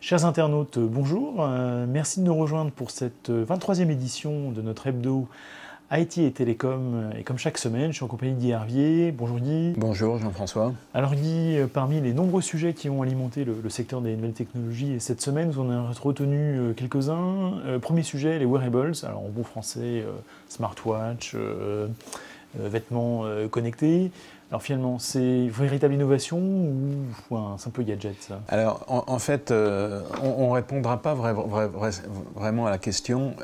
Chers internautes, bonjour. Merci de nous rejoindre pour cette 23e édition de notre hebdo IT et Télécom. Et comme chaque semaine, je suis en compagnie de Guy Hervier. Bonjour Guy. Bonjour Jean-François. Alors Guy, parmi les nombreux sujets qui ont alimenté le secteur des nouvelles technologies, et cette semaine, vous en avez retenu quelques-uns. Premier sujet, les wearables. Alors en bon français, smartwatch, vêtements connectés. Alors finalement, c'est une véritable innovation ou un simple gadget, ça? Alors en fait, on ne répondra pas vraiment à la question.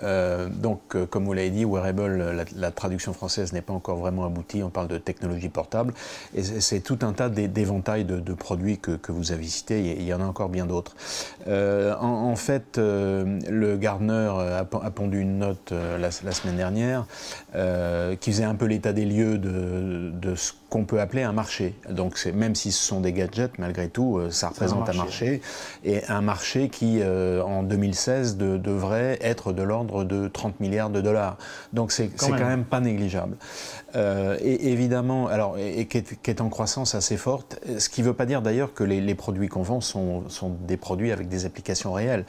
Comme vous l'avez dit, wearable, la traduction française n'est pas encore vraiment aboutie. On parle de technologie portable. Et c'est tout un tas d'éventails de produits que vous avez cités. Il y en a encore bien d'autres. En fait, le Gartner a pondu une note la semaine dernière qui faisait un peu l'état des lieux de ce qu'on peut appeler un marché. Donc même si ce sont des gadgets, malgré tout, ça représente un marché. Et un marché qui, en 2016, devrait être de l'ordre de 30 milliards de dollars. Donc c'est quand même pas négligeable. Et évidemment, qui est en croissance assez forte, ce qui ne veut pas dire d'ailleurs que les produits qu'on vend sont des produits avec des applications réelles.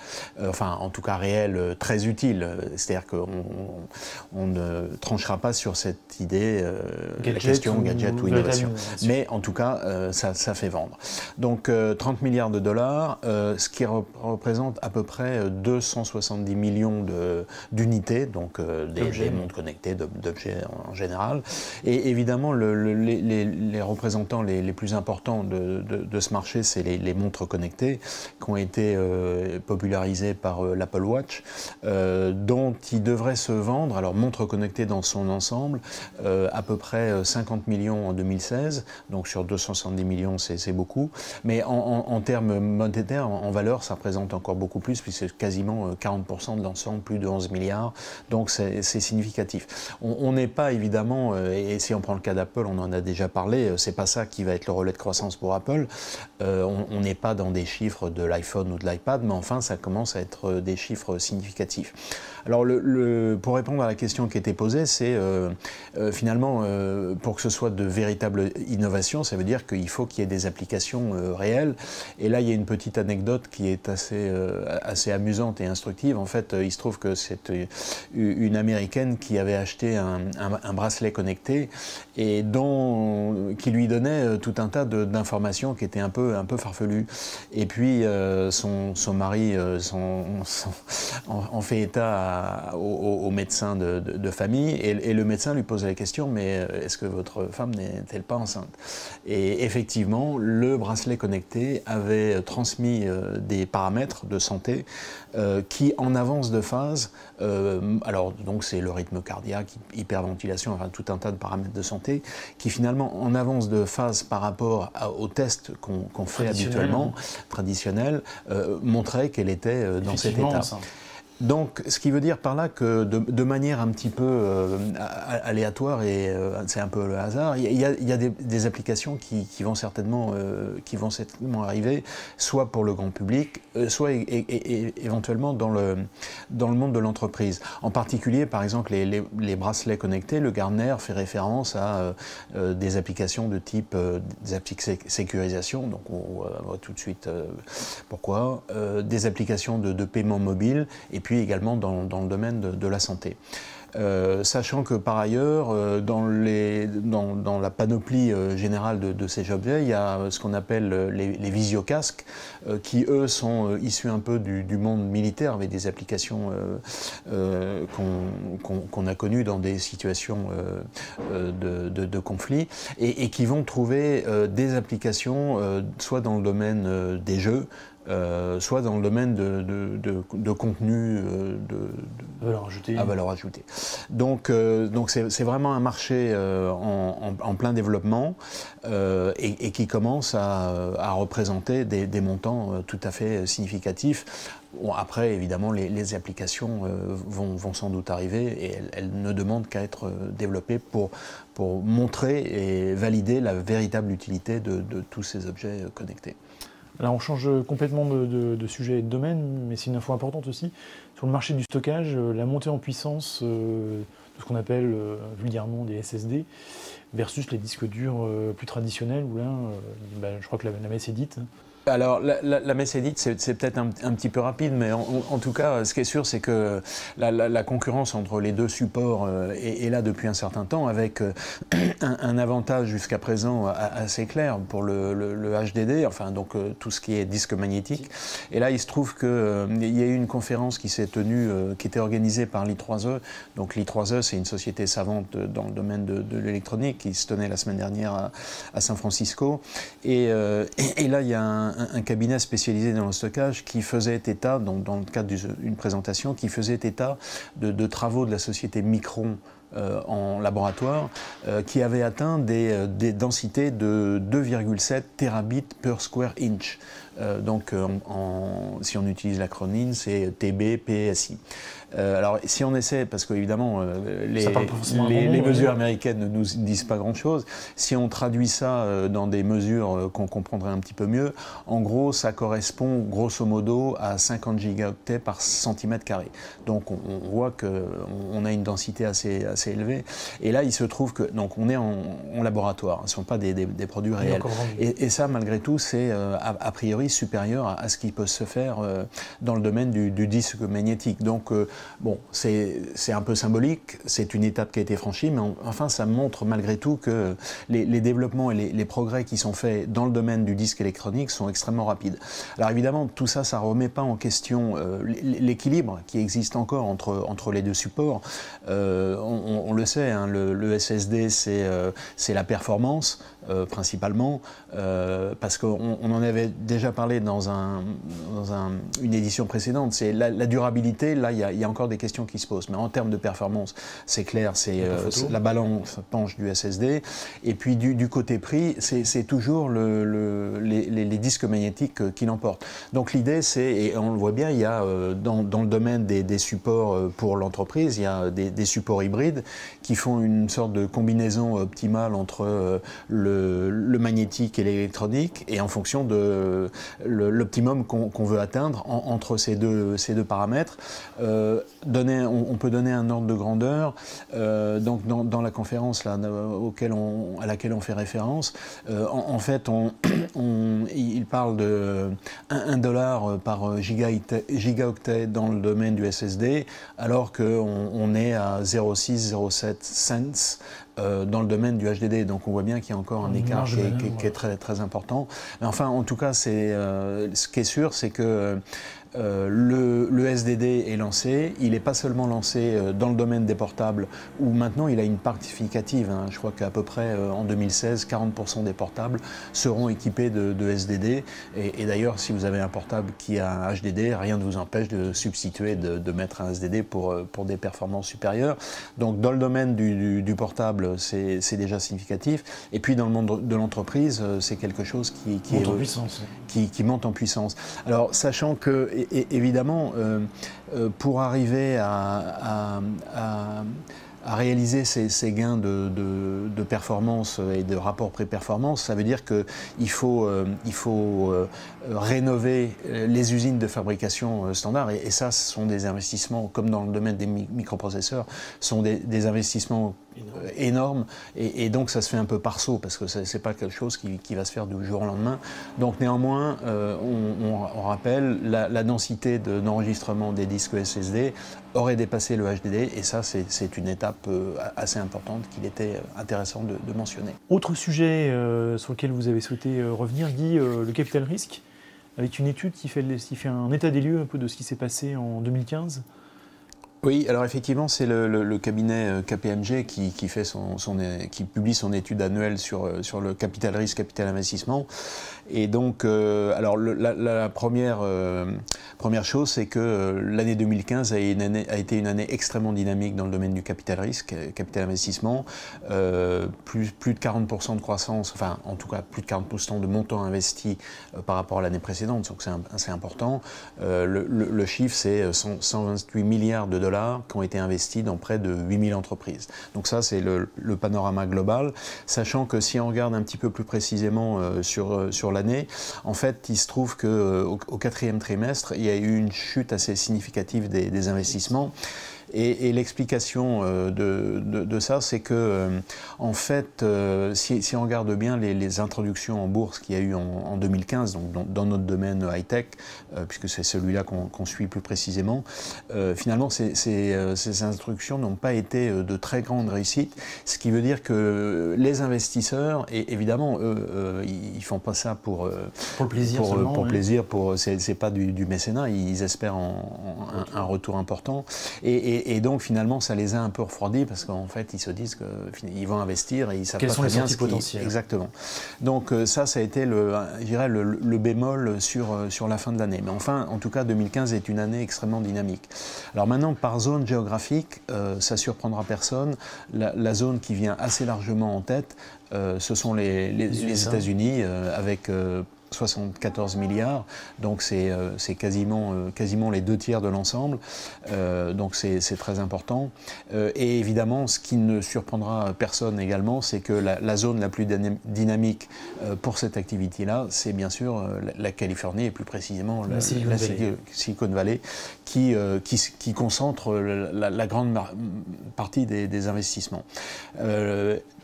Enfin, en tout cas réelles, très utiles. C'est-à-dire qu'on ne tranchera pas sur cette idée, la question gadget ou innovation. Mais en tout cas, ça fait vendre. Donc 30 milliards de dollars, ce qui représente à peu près 270 millions d'unités, donc des montres connectées, d'objets en général. Et évidemment, les représentants les plus importants de ce marché, c'est les montres connectées qui ont été popularisées par l'Apple Watch, dont il devrait se vendre, alors montres connectées dans son ensemble, à peu près 50 millions en 2016, donc sur 270 millions, c'est beaucoup. Mais en termes monétaires, en valeur, ça représente encore beaucoup plus, puisque c'est quasiment 40% de l'ensemble, plus de 11 milliards. Donc c'est significatif. On n'est pas évidemment, et si on prend le cas d'Apple, on en a déjà parlé, c'est pas ça qui va être le relais de croissance pour Apple. On n'est pas dans des chiffres de l'iPhone ou de l'iPad, mais enfin ça commence à être des chiffres significatifs. Alors pour répondre à la question qui était posée, c'est finalement, pour que ce soit de véritables innovations, ça veut dire qu'il faut qu'il y ait des applications réelles. Et là, il y a une petite anecdote qui est assez amusante et instructive. En fait, il se trouve que c'est une Américaine qui avait acheté un bracelet connecté et qui lui donnait tout un tas d'informations qui étaient un peu farfelues. Et puis, son mari en fait état au médecin de famille et le médecin lui pose la question, mais est-ce que votre femme n'est-elle pas enceinte? Et effectivement, le bracelet connecté avait transmis des paramètres de santé qui, en avance de phase, alors donc c'est le rythme cardiaque, hyperventilation, enfin tout un tas de paramètres de santé, qui finalement, en avance de phase par rapport aux tests qu'on fait habituellement, traditionnels, montraient qu'elle était dans cet état. Donc, ce qui veut dire par là que de manière un petit peu aléatoire, et c'est un peu le hasard, il y a des applications qui vont certainement arriver, soit pour le grand public, soit éventuellement dans le monde de l'entreprise. En particulier, par exemple, les bracelets connectés, le Gartner fait référence à des applications de type des applications de sécurisation, donc on voit tout de suite pourquoi, des applications de paiement mobile, et puis également dans le domaine de la santé. Sachant que par ailleurs, dans la panoplie générale de ces objets, il y a ce qu'on appelle les visiocasques, qui eux sont issus un peu du monde militaire, avec des applications qu'on a connues dans des situations de conflit, et qui vont trouver des applications soit dans le domaine des jeux, soit dans le domaine de contenu à valeur ajoutée. Donc c'est vraiment un marché en plein développement et qui commence à représenter des montants tout à fait significatifs. Bon, après, évidemment, les applications vont sans doute arriver et elles ne demandent qu'à être développées pour montrer et valider la véritable utilité de tous ces objets connectés. Alors on change complètement de sujet et de domaine, mais c'est une info importante aussi. Sur le marché du stockage, la montée en puissance de ce qu'on appelle vulgairement des SSD versus les disques durs plus traditionnels, où là, je crois que la messe est dite. Alors, la messe est dite, c'est peut-être un petit peu rapide, mais en tout cas, ce qui est sûr, c'est que la concurrence entre les deux supports est là depuis un certain temps, avec un avantage jusqu'à présent assez clair pour le HDD, enfin, donc tout ce qui est disque magnétique. Et là, il se trouve qu'il y a eu une conférence qui s'est tenue, qui était organisée par l'I3E. Donc, l'I3E, c'est une société savante dans le domaine de l'électronique qui se tenait la semaine dernière à San Francisco. Et là, il y a un cabinet spécialisé dans le stockage qui faisait état, dans le cadre d'une présentation, qui faisait état de travaux de la société Micron en laboratoire, qui avait atteint des densités de 2,7 terabits per square inch. Donc, si on utilise l'acronyme, c'est TB-PSI. Alors, si on essaie, parce qu'évidemment, les mesures américaines ne nous disent pas grand-chose, si on traduit ça dans des mesures qu'on comprendrait un petit peu mieux, en gros, ça correspond grosso modo à 50 gigaoctets par centimètre carré. Donc, on voit qu'on a une densité assez élevée. Et là, il se trouve que, donc, on est en laboratoire, ce ne sont pas des produits réels. Et ça, malgré tout, c'est a priori supérieur à ce qui peut se faire dans le domaine du disque magnétique. Donc, bon, c'est un peu symbolique, c'est une étape qui a été franchie, mais enfin, ça montre malgré tout que les développements et les progrès qui sont faits dans le domaine du disque électronique sont extrêmement rapides. Alors évidemment, tout ça, ça ne remet pas en question l'équilibre qui existe encore entre les deux supports. On le sait, hein, le SSD, c'est la performance, principalement, parce qu'on en avait déjà parlé dans une édition précédente, c'est la durabilité, là il y a encore des questions qui se posent, mais en termes de performance, c'est clair, c'est la balance penche du SSD, et puis du côté prix, c'est toujours les disques magnétiques qui l'emportent. Donc l'idée c'est, et on le voit bien, il y a dans le domaine des supports pour l'entreprise, il y a des supports hybrides qui font une sorte de combinaison optimale entre le magnétique et l'électronique, et en fonction de l'optimum qu'on veut atteindre entre ces deux paramètres. On peut donner un ordre de grandeur. Donc dans la conférence là, à laquelle on fait référence, en fait, il parle de $1 par gigaoctet dans le domaine du SSD, alors qu'on est à 0,6-0,7 cents dans le domaine du HDD. Donc on voit bien qu'il y a encore un écart qui est très, très important. Mais enfin, en tout cas, ce qui est sûr, c'est que le SDD est lancé. Il n'est pas seulement lancé dans le domaine des portables, où maintenant il a une part significative. Hein. Je crois qu'à peu près en 2016, 40% des portables seront équipés de SDD. Et d'ailleurs, si vous avez un portable qui a un HDD, rien ne vous empêche de substituer, de mettre un SDD pour des performances supérieures. Donc dans le domaine du portable, c'est déjà significatif. Et puis dans le monde de l'entreprise, c'est quelque chose qui monte en puissance. Alors sachant que évidemment, pour arriver à réaliser ces gains de performance et de rapport prix-performance, ça veut dire qu'il faut rénover les usines de fabrication standard. Et ça, ce sont des investissements, comme dans le domaine des microprocesseurs, sont des investissements énormes. Et donc, ça se fait un peu par saut, parce que ce n'est pas quelque chose qui va se faire du jour au lendemain. Donc, néanmoins, on rappelle, la densité d'enregistrement des disques SSD aurait dépassé le HDD, et ça, c'est une étape assez importante qu'il était intéressant de mentionner. Autre sujet sur lequel vous avez souhaité revenir, Guy, le capital risque, avec une étude qui fait un état des lieux un peu de ce qui s'est passé en 2015. Oui, alors effectivement, c'est le cabinet KPMG qui publie son étude annuelle sur le capital risque, capital investissement. Et donc, alors la première chose, c'est que l'année 2015 a été une année extrêmement dynamique dans le domaine du capital risque, capital investissement. Plus de 40% de croissance, enfin en tout cas plus de 40% de montant investi par rapport à l'année précédente, donc c'est important. Le chiffre, c'est 128 milliards de dollars qui ont été investis dans près de 8000 entreprises. Donc ça, c'est le panorama global, sachant que si on regarde un petit peu plus précisément sur l'année, en fait, il se trouve qu'au quatrième trimestre, il y a eu une chute assez significative des investissements. Et l'explication de ça, c'est que, en fait, si on regarde bien les introductions en bourse qu'il y a eu en 2015, donc dans notre domaine high-tech, puisque c'est celui-là qu'on suit plus précisément, finalement, ces introductions n'ont pas été de très grande réussite, ce qui veut dire que les investisseurs, et évidemment, eux, ils font pas ça pour le plaisir seulement, pour oui. plaisir, c'est pas du mécénat, ils espèrent un retour important. Et donc, finalement, ça les a un peu refroidis parce qu'en fait, ils se disent qu'ils vont investir et ils savent Quelles pas sont très les bien sorties potentielles. Exactement. Donc, ça a été, je dirais, le bémol sur la fin de l'année. Mais enfin, en tout cas, 2015 est une année extrêmement dynamique. Alors maintenant, par zone géographique, ça surprendra personne. La zone qui vient assez largement en tête, ce sont les États-Unis, avec 74 milliards, donc c'est quasiment les 2 tiers de l'ensemble, donc c'est très important. Et évidemment, ce qui ne surprendra personne également, c'est que la zone la plus dynamique pour cette activité-là, c'est bien sûr la Californie, et plus précisément la Silicon Valley, qui concentre la grande partie des investissements.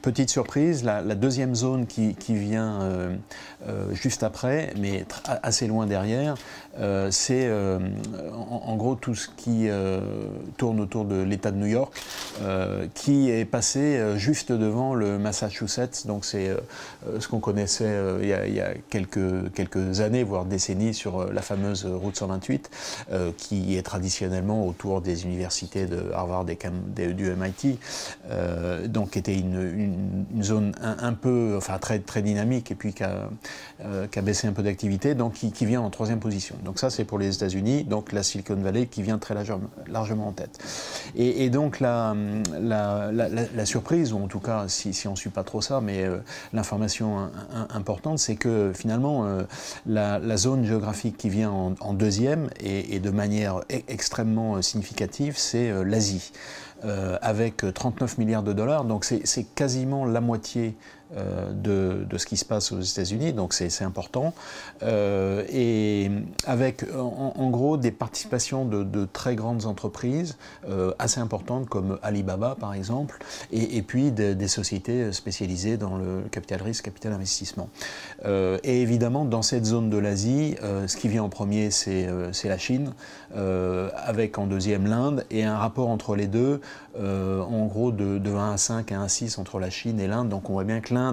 Petite surprise, la deuxième zone qui vient juste après, mais assez loin derrière, c'est en gros tout ce qui tourne autour de l'État de New York, qui est passé juste devant le Massachusetts. Donc c'est ce qu'on connaissait il y a quelques années, voire décennies, sur la fameuse route 128, qui est traditionnellement autour des universités de Harvard et du MIT, donc qui était une zone un peu, enfin très dynamique, et puis qui a baissé un peu d'activité, donc qui vient en 3e position. Donc ça, c'est pour les États-Unis, donc la Silicon Valley qui vient très largement en tête. Et donc la surprise, ou en tout cas, si on ne suit pas trop ça, mais l'information importante, c'est que finalement, la zone géographique qui vient en 2e, et de manière extrêmement significative, c'est l'Asie. Avec 39 milliards de dollars, donc c'est quasiment la moitié de ce qui se passe aux États-Unis, donc c'est important, et avec en gros des participations de très grandes entreprises assez importantes comme Alibaba par exemple, et puis des sociétés spécialisées dans le capital risque, capital investissement. Et évidemment, dans cette zone de l'Asie, ce qui vient en premier, c'est la Chine, avec en 2e l'Inde, et un rapport entre les deux, en gros de 1 à 5 à 1 à 6 entre la Chine et l'Inde. Donc on voit bien que l'Inde,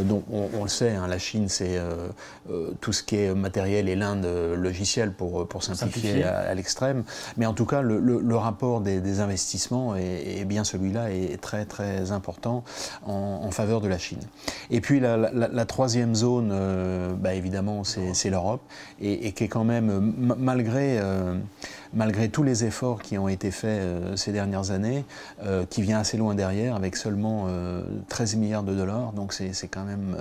donc on le sait, hein, la Chine c'est tout ce qui est matériel, et l'Inde logiciel, pour simplifier à l'extrême. Mais en tout cas, le rapport des investissements est bien celui-là, est très important en faveur de la Chine. Et puis la 3e zone, évidemment, c'est l'Europe, et qui est quand même, malgré tous les efforts qui ont été faits ces dernières années, qui vient assez loin derrière, avec seulement 13 milliards de dollars. Donc c'est quand même,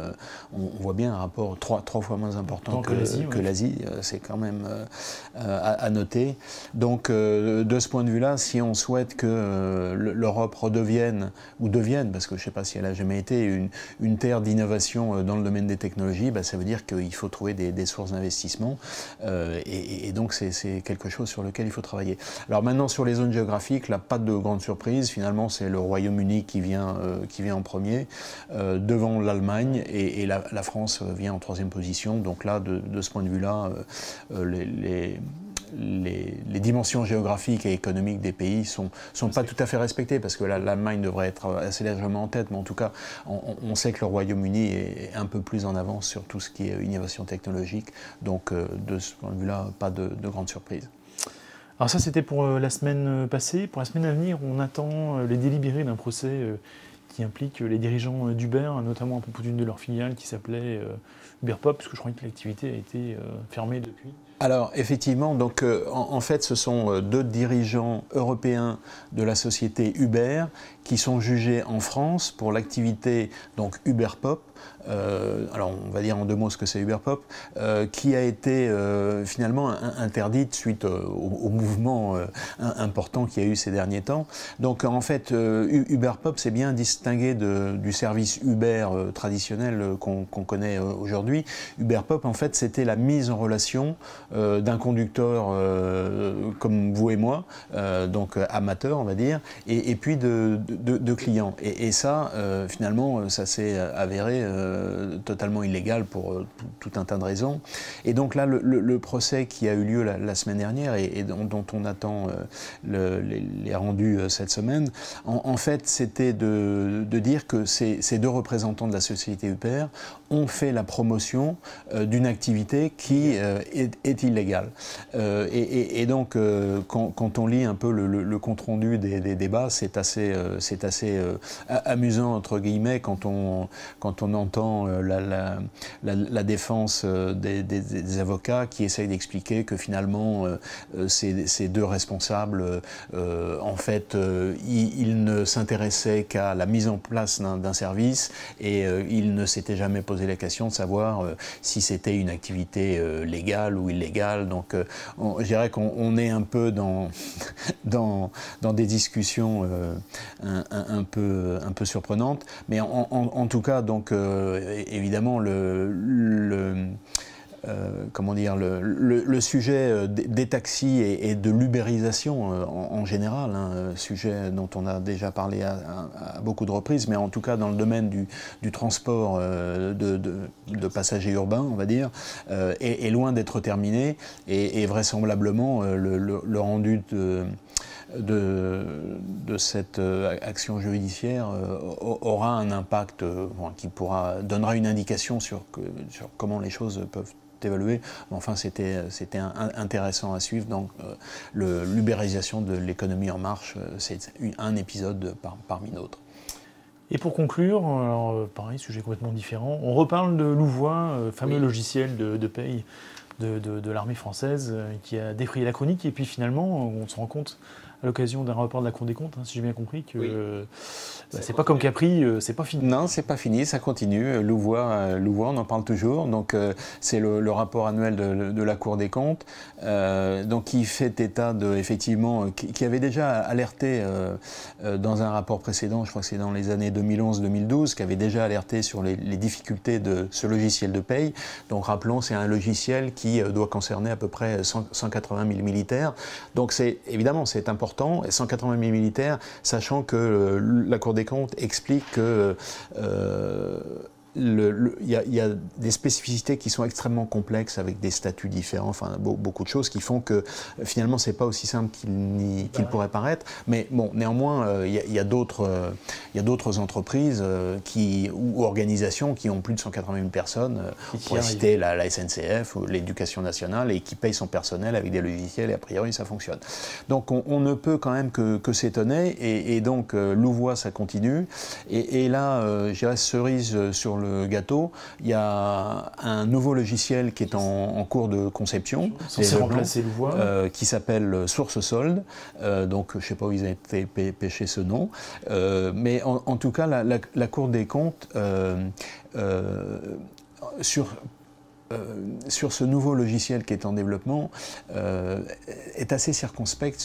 on voit bien un rapport 3 fois moins important que l'Asie. C'est quand même à noter. Donc de ce point de vue-là, si on souhaite que l'Europe redevienne, ou devienne, parce que je ne sais pas si elle a jamais été, une terre d'innovation dans le domaine des technologies, ça veut dire qu'il faut trouver des sources d'investissement, et donc c'est quelque chose sur lequel il faut travailler. Alors maintenant, sur les zones géographiques, là, pas de grande surprise. Finalement, c'est le Royaume-Uni qui vient en premier, devant l'Allemagne, et la France vient en 3e position. Donc là, de ce point de vue-là, les dimensions géographiques et économiques des pays sont pas tout à fait respectées, parce que l'Allemagne devrait être assez largement en tête, mais en tout cas, on sait que le Royaume-Uni est un peu plus en avance sur tout ce qui est innovation technologique. Donc, de ce point de vue-là, pas de grande surprise. Alors ça, c'était pour la semaine passée. Pour la semaine à venir, on attend les délibérés d'un procès qui implique les dirigeants d'Uber, notamment à propos d'une de leurs filiales qui s'appelait UberPop, parce que je crois que l'activité a été fermée depuis. Alors effectivement, donc en fait, ce sont 2 dirigeants européens de la société Uber qui sont jugés en France pour l'activité donc UberPop, alors on va dire en 2 mots ce que c'est Uberpop, qui a été finalement interdite suite au mouvement important qu'il y a eu ces derniers temps. Donc en fait, Uberpop s'est bien distingué du service Uber traditionnel qu'on connaît aujourd'hui. Uberpop, en fait, c'était la mise en relation d'un conducteur comme vous et moi, donc amateur, on va dire, et puis de clients. Et ça, finalement, ça s'est avéré totalement illégal pour tout un tas de raisons. Et donc là, le procès qui a eu lieu la semaine dernière et dont on attend les rendus cette semaine, en fait, c'était de dire que ces 2 représentants de la société Uber ont fait la promotion d'une activité qui est illégale. Et donc, quand on lit un peu le compte-rendu des débats, c'est assez amusant, entre guillemets, quand on entend la défense des avocats qui essayent d'expliquer que finalement, ces 2 responsables, en fait, ils ne s'intéressaient qu'à la mise en place d'un service et ils ne s'étaient jamais posé la question de savoir si c'était une activité légale ou illégale. Donc je dirais qu'on est un peu dans des discussions un peu surprenantes. Mais en tout cas, donc, évidemment, comment dire, le sujet des taxis et de l'ubérisation en général, sujet dont on a déjà parlé à beaucoup de reprises, mais en tout cas dans le domaine du transport de passagers urbains, on va dire, est loin d'être terminé et vraisemblablement le rendu de cette action judiciaire aura un impact qui donnera une indication sur comment les choses peuvent évaluer. Enfin, c'était intéressant à suivre. Donc, l'ubérisation de l'économie en marche, c'est un épisode parmi d'autres. Et pour conclure, alors, pareil, sujet complètement différent, on reparle de Louvois, fameux logiciel de paye de l'armée française qui a défrayé la chronique. Et puis finalement, on se rend compte à l'occasion d'un rapport de la Cour des comptes, si j'ai bien compris, que c'est pas comme Capri, c'est pas fini. Non, c'est pas fini, ça continue. Louvois, on en parle toujours. Donc c'est le rapport annuel de la Cour des comptes, donc qui fait état effectivement, qui avait déjà alerté dans un rapport précédent, je crois que c'est dans les années 2011-2012, qui avait déjà alerté sur les difficultés de ce logiciel de paye. Donc rappelons, c'est un logiciel qui doit concerner à peu près 180 000 militaires. Donc évidemment, c'est important. 180 000 militaires, sachant que la Cour des comptes explique que il y a des spécificités qui sont extrêmement complexes avec des statuts différents, enfin beaucoup de choses qui font que finalement c'est pas aussi simple qu'il pourrait paraître. Mais bon, néanmoins, il y a d'autres entreprises ou organisations qui ont plus de 180 000 personnes, pour citer la SNCF ou l'Éducation nationale, et qui payent son personnel avec des logiciels et a priori ça fonctionne. Donc on ne peut quand même que s'étonner, et donc Louvois ça continue, et là je dirais cerise sur le gâteau, il y a un nouveau logiciel qui est en cours de conception, qui s'appelle Source Solde. Donc je ne sais pas où ils ont été pêchés ce nom, mais en tout cas la Cour des comptes sur ce nouveau logiciel qui est en développement, est assez circonspecte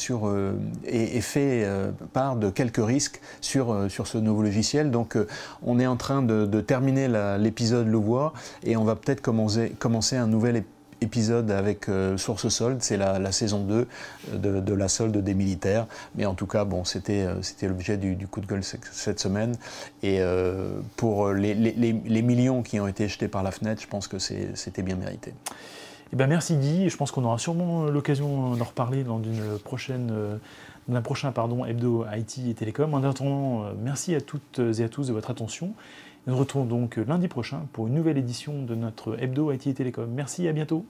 et fait part de quelques risques sur ce nouveau logiciel. Donc on est en train de terminer l'épisode Louvois, et on va peut-être commencer un nouvel épisode avec Source Solde, c'est la saison 2 de la solde des militaires. Mais en tout cas, bon, c'était l'objet du coup de gueule cette semaine. Et pour les millions qui ont été jetés par la fenêtre, je pense que c'était bien mérité. Eh ben merci Guy, je pense qu'on aura sûrement l'occasion d'en reparler dans un prochain hebdo IT et Télécom. En attendant, merci à toutes et à tous de votre attention. Nous nous retrouvons donc lundi prochain pour une nouvelle édition de notre hebdo IT et Télécom. Merci, à bientôt.